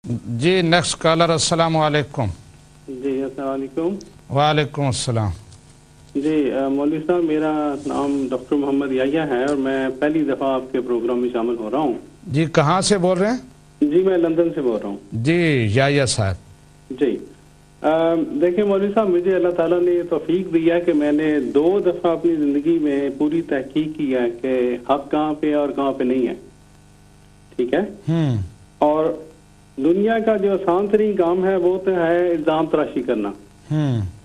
جی next collar السلام علیکم. جی السلام علیکم. وعلیکم السلام. جی مولوی صاحب میرا نام ڈاکٹر محمد یحییٰ ہے اور میں پہلی دفعہ آپ کے پروگرام میں شامل ہو رہا ہوں. جی کہاں سے بول رہے ہیں؟ جی میں لندن سے بول رہا ہوں. جی یحییٰ صاحب. جی دیکھیں مولوی صاحب مجھے اللہ تعالیٰ نے یہ توفیق دیا کہ میں نے 2 دفعہ اپنی زندگی میں پوری تحقیق کی ہے کہ حق کہاں پہ اور کہاں پہ نہیں ہے. ٹھیک ہے. اور دنیا کا جو آسان ترین کام ہے وہ تو ہے الزام تراشی کرنا,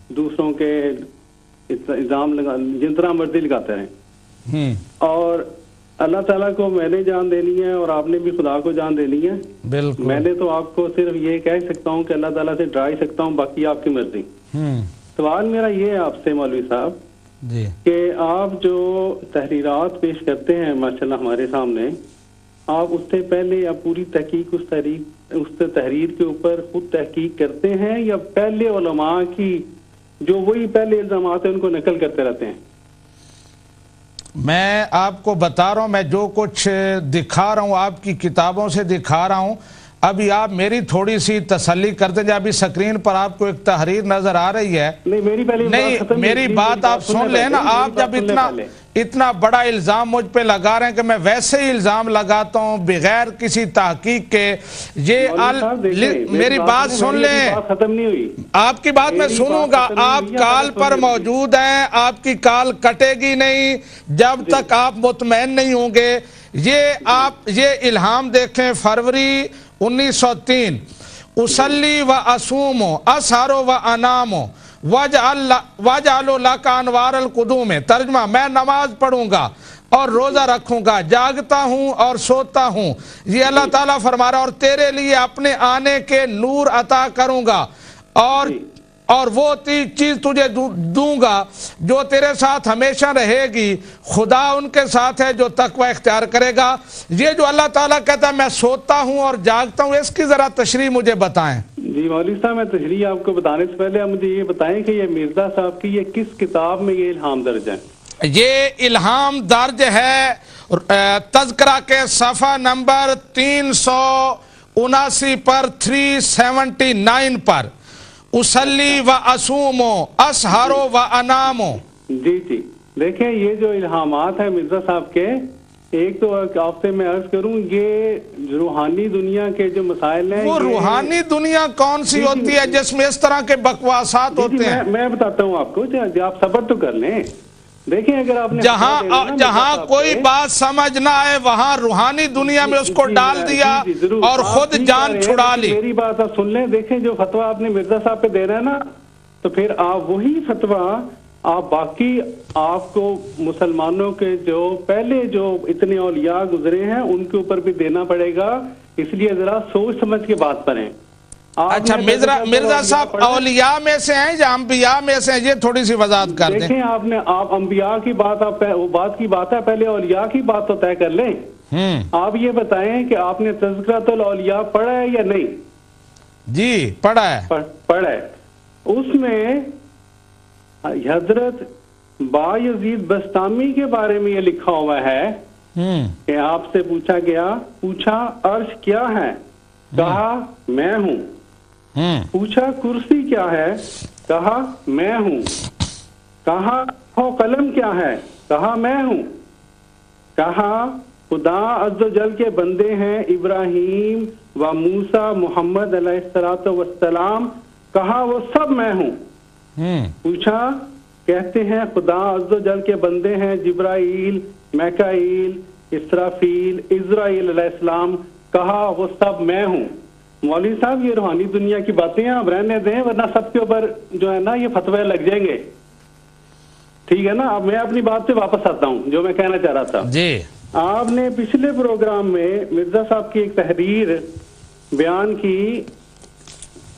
دوسروں کے الزام جن طرح مرضی لگاتے رہیں. اور اللہ تعالیٰ کو میں نے جان دینی ہے اور آپ نے بھی خدا کو جان دینی ہے. بالکل. میں نے تو آپ کو صرف یہ کہہ سکتا ہوں کہ اللہ تعالیٰ سے ڈرا ہی سکتا ہوں, باقی آپ کی مرضی. سوال میرا یہ ہے آپ سے مولوی صاحب جی کہ آپ جو تحریرات پیش کرتے ہیں ماشاءاللہ ہمارے سامنے, آپ اس سے پہلے یا پوری تحقیق اس تحریر کے اوپر خود تحقیق کرتے ہیں یا پہلے علماء کی جو وہی پہلے الزامات ہیں ان کو نقل کرتے رہتے ہیں؟ میں آپ کو بتا رہا ہوں, میں جو کچھ دکھا رہا ہوں آپ کی کتابوں سے دکھا رہا ہوں. ابھی آپ میری تھوڑی سی تسلی کرتے جائیں. ابھی سکرین پر آپ کو ایک تحریر نظر آ رہی ہے. نہیں میری بات آپ سن لیں نا. آپ جب اتنا بڑا الزام مجھ پہ لگا رہے ہیں کہ میں ویسے ہی الزام لگاتا ہوں بغیر کسی تحقیق کے. میری بات سن لیں. آپ کی بات میں سنوں گا. آپ کال پر موجود ہیں, آپ کی کال کٹے گی نہیں جب تک آپ مطمئن نہیں ہوں گے. یہ الہام دیکھیں, فروری 1903. اسلی و اسومو اسہرو و انامو وجعلوا لک انوار القدوم. ترجمہ, میں نماز پڑھوں گا اور روزہ رکھوں گا, جاگتا ہوں اور سوتا ہوں. یہ اللہ تعالیٰ فرما رہا, اور تیرے لیے اپنے آنے کے نور عطا کروں گا اور وہ چیز تجھے دوں گا جو تیرے ساتھ ہمیشہ رہے گی. خدا ان کے ساتھ ہے جو تقوی اختیار کرے گا. یہ جو اللہ تعالیٰ کہتا ہے میں سوتا ہوں اور جاگتا ہوں, اس کی ذرا تشریح مجھے بتائیں. جی مولوی صاحب میں تشریح آپ کو بتانے سے پہلے آپ مجھے یہ بتائیں کہ یہ مرزا صاحب کی یہ کس کتاب میں یہ الہام درج ہے؟ یہ الہام درج ہے تذکرہ کے صفحہ نمبر 379 پر 379 پر. اسلی و اسومو اسہرو و انامو. جی دیکھیں یہ جو الہامات ہیں مرزا صاحب کے, ایک تو آپ سے میں عرض کروں یہ روحانی دنیا کے جو مسائل ہیں. وہ روحانی دنیا کون سی ہوتی ہے جس میں اس طرح کے بکواسات ہوتے ہیں؟ میں بتاتا ہوں آپ کو, آپ صبر تو کر لیں. دیکھیں اگر آپ نے جہاں کوئی بات سمجھ نہ آئے وہاں روحانی دنیا میں اس کو ڈال دیا اور خود جان چھڑا لی. میری بات آپ سن لیں. دیکھیں جو فتویٰ آپ نے مرزا صاحب پہ دے رہے ہیں نا, تو پھر آپ وہی فتویٰ آپ باقی آپ کو مسلمانوں کے جو پہلے جو اتنے اولیاء گزرے ہیں ان کے اوپر بھی دینا پڑے گا. اس لیے ذرا سوچ سمجھ کے بات کریں. اچھا مرزا صاحب اولیاء میں سے ہیں یا انبیاء میں سے ہیں, یہ تھوڑی سی وضاحت کر دیں. دیکھیں آپ انبیاء کی بات کی بات ہے, پہلے اولیاء کی بات تو طے کر لیں. آپ یہ بتائیں کہ آپ نے تذکرۃ الاولیاء پڑھا ہے یا نہیں؟ جی پڑھا ہے. اس میں حضرت بایزید بسطامی کے بارے میں یہ لکھا ہوا ہے کہ آپ سے پوچھا عرش کیا ہے, کہا میں ہوں. پوچھا کرسی کیا ہے, کہا میں ہوں. کہا قلم کیا ہے, کہا میں ہوں. کہا خدا عز و جل کے بندے ہیں ابراہیم و موسیٰ محمد علیہ السلام, کہا وہ سب میں ہوں. پوچھا کہتے ہیں خدا عز و جل کے بندے ہیں جبرائیل, میکائیل, اسرافیل, اسرائیل علیہ السلام, کہا وہ سب میں ہوں. مولوی صاحب یہ روحانی دنیا کی باتیں آپ رہنے دیں ورنہ سب کے اوپر جو ہے نا یہ فتوے لگ جائیں گے. ٹھیک ہے نا. اب میں اپنی بات سے واپس آتا ہوں جو میں کہنا چاہ رہا تھا. جی آپ نے پچھلے پروگرام میں مرزا صاحب کی ایک تحریر بیان کی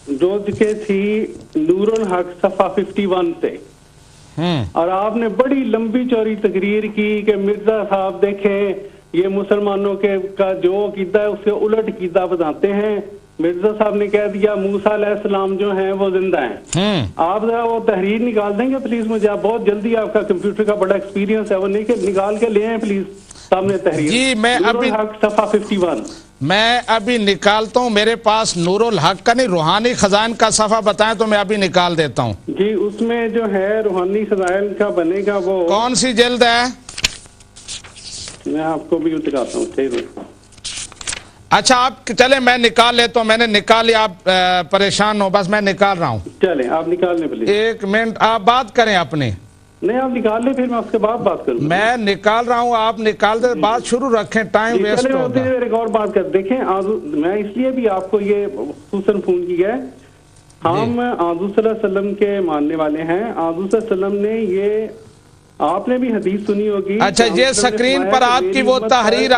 جو کہ تھی نور الحق صفحہ 51 سے, اور آپ نے بڑی لمبی چوڑی تقریر کی کہ مرزا صاحب دیکھیں یہ مسلمانوں کے کا جو عقیدہ ہے اس سے الٹ عقیدہ بتاتے ہیں. مرزا صاحب نے کہہ دیا موسیٰ علیہ السلام جو ہیں وہ زندہ ہیں. آپ ذرا وہ تحریر نکال دیں گے پلیز مجھے, آپ بہت جلدی, آپ کا کمپیوٹر کا بڑا ایکسپیرینس ہے, وہ نکال کے لے آئیں پلیز سامنے تحریر. جی میں ابھی صفحہ 51. میں ابھی نکالتا ہوں، میرے پاس نور الحق کا نہیں روحانی خزائن کا صفحہ بتائیں تو میں ابھی نکال دیتا ہوں. جی اس میں جو ہے روحانی خزائن کا بنے گا وہ کون سی جلد ہے؟ میں آپ کو بھی دکھاتا ہوں. اچھا آپ چلیں میں نکال لیتا ہوں، میں نے نکال لیا، آپ پریشان ہو، بس میں نکال رہا ہوں. چلیں آپ نکال لیں پلیز. ایک منٹ آپ بات کریں اپنی. نہیں آپ نکال لیں پھر میں اس کے بعد بات کروں. میں نکال رہا ہوں، آپ نکال دیں، بات شروع رکھیں، ٹائم ویسٹ ہوگا. ایک اور بات کر دیکھیں، میں اس لیے بھی آپ کو یہ خصوصاً فون کیا ہے، ہم حضور صلی اللہ علیہ وسلم کے ماننے والے ہیں. حضور صلی اللہ علیہ وسلم نے یہ آپ نے بھی حدیث سنی ہوگی. اچھا یہ سکرین پر آپ کی وہ تحریر،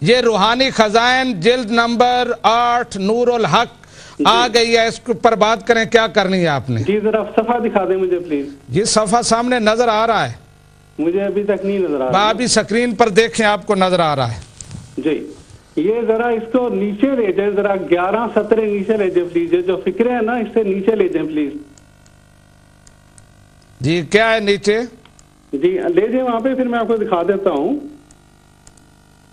یہ روحانی خزائن جلد نمبر 8 نور الحق آ گئی ہے، اس کے اوپر بات کریں، کیا کرنی ہے آپ نے؟ جی ذرا صفحہ دکھا دیں مجھے پلیز. یہ صفحہ سامنے نظر آ رہا ہے؟ مجھے ابھی تک نہیں نظر آ رہا. ابھی سکرین پر دیکھیں، آپ کو نظر آ رہا ہے. جی یہ ذرا اس کو نیچے لے جائیں، ذرا 11 17 نیچے لے جائیں پلیز. جو فکرے ہیں نا اس سے نیچے لے جائیں پلیز. جی کیا ہے نیچے؟ جی لے جائیں وہاں پہ، پھر میں آپ کو دکھا دیتا ہوں.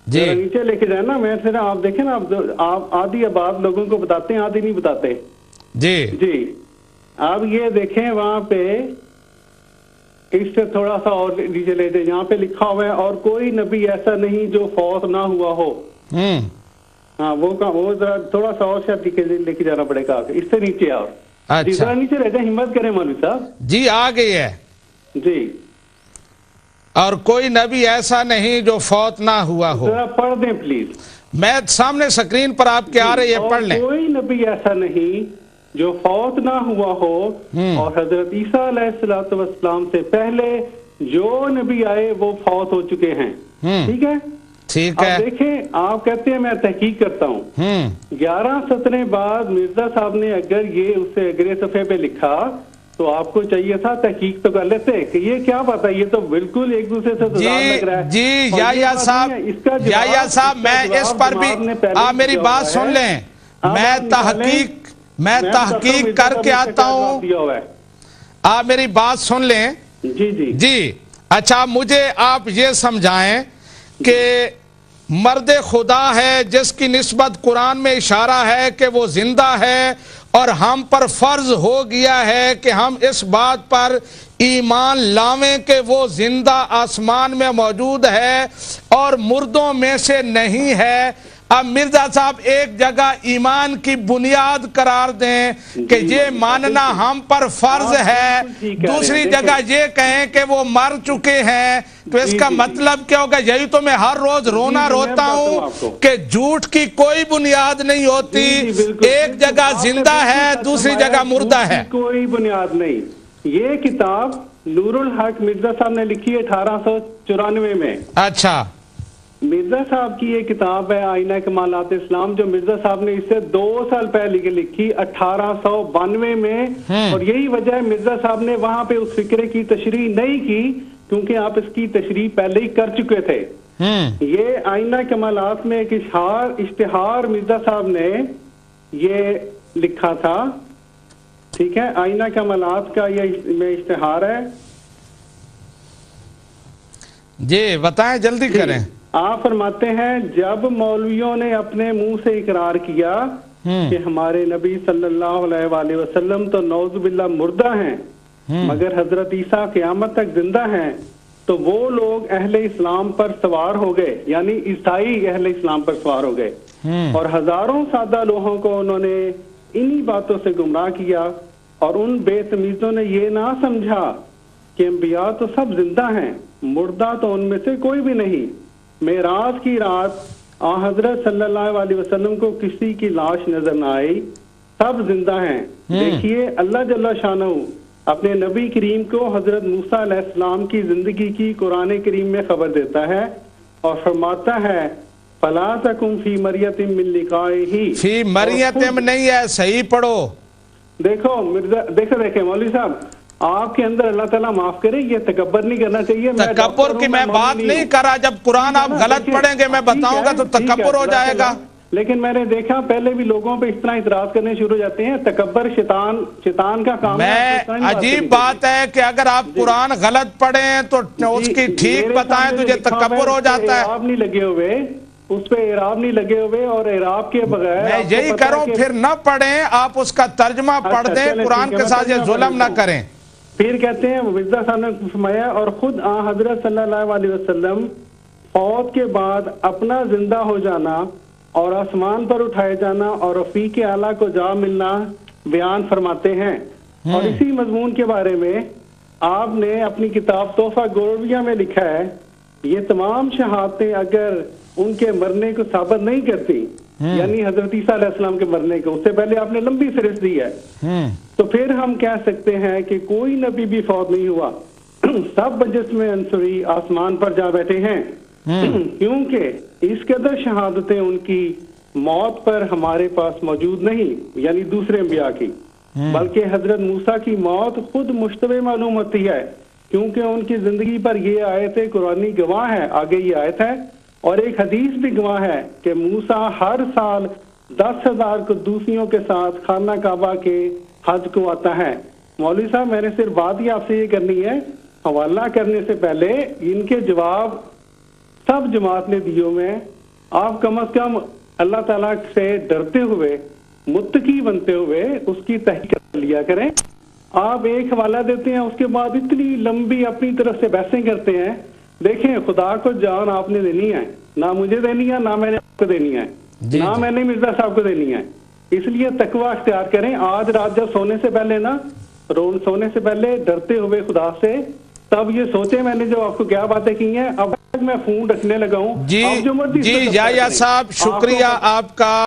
جی نیچے لے کے جائیں نا. میں پھر آپ دیکھیں نا، آپ آدھی بات لوگوں کو بتاتے ہیں، آدھی نہیں بتاتے. جی جی آپ یہ دیکھیں وہاں پہ، اس سے تھوڑا سا اور نیچے لے جائیں، یہاں پہ لکھا ہوا ہے اور کوئی نبی ایسا نہیں جو فوت نہ ہوا ہو. ہاں وہ ذرا تھوڑا سا اور شاید لے کے جانا پڑے گا، اس سے نیچے. اور ذرا نیچے لے جائیں، ہمت کریں مولوی صاحب. جی آ گئی ہے. جی اور کوئی نبی ایسا نہیں جو فوت نہ ہوا ہو. ذرا پڑھ دیں پلیز. میں سامنے سکرین پر آپ کے آ رہی ہے، پڑھ لیں. کوئی نبی ایسا نہیں جو فوت نہ ہوا ہو، اور حضرت عیسیٰ علیہ السلام سے پہلے جو نبی آئے وہ فوت ہو چکے ہیں. ٹھیک ہے ٹھیک ہے. دیکھیں آپ کہتے ہیں میں تحقیق کرتا ہوں. 11 17 بعد مرزا صاحب نے اگر یہ اسے اگلے صفحے پہ لکھا تو آپ کو چاہیے تھا تحقیق تو کر لیتے کہ یہ کیا بات ہے، یہ تو بالکل ایک دوسرے سے لگ رہا ہے. جی یا صاحب میں اس پر بھی آپ میری بات سن لیں. میں تحقیق کر کے آتا ہوں، آپ میری بات سن لیں. جی جی جی اچھا مجھے آپ یہ سمجھائیں کہ مرد خدا ہے جس کی نسبت قرآن میں اشارہ ہے کہ وہ زندہ ہے، اور ہم پر فرض ہو گیا ہے کہ ہم اس بات پر ایمان لاویں کہ وہ زندہ آسمان میں موجود ہے اور مردوں میں سے نہیں ہے. اب مرزا صاحب ایک جگہ ایمان کی بنیاد قرار دیں کہ یہ ماننا ہم پر فرض ہے، دوسری جگہ یہ کہیں کہ وہ مر چکے ہیں، تو اس کا مطلب کیا ہوگا؟ یہی تو میں ہر روز روتا ہوں کہ جھوٹ کی کوئی بنیاد نہیں ہوتی. ایک جگہ زندہ ہے، دوسری جگہ مردہ ہے. کوئی بنیاد نہیں. یہ کتاب نور الحق مرزا صاحب نے لکھی ہے 1894 میں. اچھا مرزا صاحب کی یہ کتاب ہے آئینہ کمالات اسلام، جو مرزا صاحب نے اس سے 2 سال پہلے لکھی 1892 میں. اور یہی وجہ ہے مرزا صاحب نے وہاں پہ اس فکرے کی تشریح نہیں کی، کیونکہ آپ اس کی تشریح پہلے ہی کر چکے تھے. یہ آئینہ کمالات میں ایک اشتہار مرزا صاحب نے یہ لکھا تھا. ٹھیک ہے، آئینہ کمالات کا یہ میں اشتہار ہے. جی بتائیں، جلدی کریں. آپ فرماتے ہیں جب مولویوں نے اپنے منہ سے اقرار کیا کہ ہمارے نبی صلی اللہ علیہ وآلہ وسلم تو نعوذ باللہ مردہ ہیں مگر حضرت عیسیٰ قیامت تک زندہ ہیں، تو وہ لوگ اہل اسلام پر سوار ہو گئے، یعنی عیسائی اہل اسلام پر سوار ہو گئے، اور ہزاروں سادہ لوگوں کو انہوں نے انہی باتوں سے گمراہ کیا. اور ان بے تمیزوں نے یہ نہ سمجھا کہ انبیاء تو سب زندہ ہیں، مردہ تو ان میں سے کوئی بھی نہیں. معراج کی رات حضرت صلی اللہ علیہ وسلم کو کسی کی لاش نظر نہ آئی، سب زندہ ہیں. دیکھیے اللہ جل شانہ اپنے نبی کریم کو حضرت موسیٰ علیہ السلام کی زندگی کی قرآن کریم میں خبر دیتا ہے اور فرماتا ہے فَلَا تَكُمْ فِي مَرْيَةٍ مِّن لِقَائِهِ. فی مریتم نہیں ہے، صحیح پڑھو. دیکھیں مولوی صاحب، آپ کے اندر اللہ تعالیٰ معاف کرے، یہ تکبر نہیں کرنا چاہیے. تکبر کی میں بات نہیں کر رہا، جب قرآن آپ غلط پڑھیں گے میں بتاؤں گا تو تکبر ہو جائے گا. لیکن میں نے دیکھا پہلے بھی لوگوں پہ اس طرح اعتراض کرنے شروع ہو جاتے ہیں. تکبر شیطان کا کام ہے. عجیب بات ہے کہ اگر آپ قرآن غلط پڑھیں تو اس کی ٹھیک بتائیں تو یہ تکبر ہو جاتا ہے. آپ نہیں لگے ہوئے، اس پہ اعراب نہیں لگے ہوئے اور اعراب کے بغیر میں یہی کروں پھر نہ پڑھیں آپ اس کا ترجمہ پڑھ دیں قرآن کے ساتھ یہ ظلم نہ کریں. پھر کہتے ہیں مرزا صاحب نے فرمایا اور خود حضرت صلی اللہ علیہ وسلم فوت کے بعد اپنا زندہ ہو جانا اور آسمان پر اٹھائے جانا اور رفیق اعلیٰ کو جا ملنا بیان فرماتے ہیں. اور اسی مضمون کے بارے میں آپ نے اپنی کتاب تحفہ گورویہ میں لکھا ہے یہ تمام شہادتیں اگر ان کے مرنے کو ثابت نہیں کرتی یعنی حضرت عیسیٰ علیہ السلام کے مرنے کو، اس سے پہلے آپ نے لمبی فہرست دی ہے، تو پھر ہم کہہ سکتے ہیں کہ کوئی نبی بھی فوت نہیں ہوا، سب بجسم انصری آسمان پر جا بیٹھے ہیں، کیونکہ اس قدر شہادتیں ان کی موت پر ہمارے پاس موجود نہیں یعنی دوسرے انبیاء کی، بلکہ حضرت موسیٰ کی موت خود مشتبہ معلوم ہوتی ہے کیونکہ ان کی زندگی پر یہ آیت قرآنی گواہ ہے، آگے یہ آیت ہے اور ایک حدیث بھی گواہ ہے کہ موسیٰ ہر سال 10,000 قدوسیوں کے ساتھ خانہ کعبہ کے حج کو آتا ہے. مولوی صاحب میں نے صرف بات ہی آپ سے یہ کرنی ہے، حوالہ کرنے سے پہلے ان کے جواب سب جماعت نے دیوں میں آپ کم از کم اللہ تعالیٰ سے ڈرتے ہوئے متقی بنتے ہوئے اس کی تحقیق کر لیا کریں. آپ ایک حوالہ دیتے ہیں اس کے بعد اتنی لمبی اپنی طرف سے بحثیں کرتے ہیں. دیکھیں خدا کو جان آپ نے دینی ہے، نہ مجھے دینی ہے نہ میں نے آپ کو دینی ہے، نہ میں نے مرزا صاحب کو دینی ہے. اس لیے تقویٰ اختیار کریں. آج رات جب سونے سے پہلے سونے سے پہلے ڈرتے ہوئے خدا سے تب یہ سوچے میں نے جو آپ کو کیا باتیں کی ہیں. اب میں فون رکھنے لگا ہوں. جی یحییٰ صاحب شکریہ آپ کا.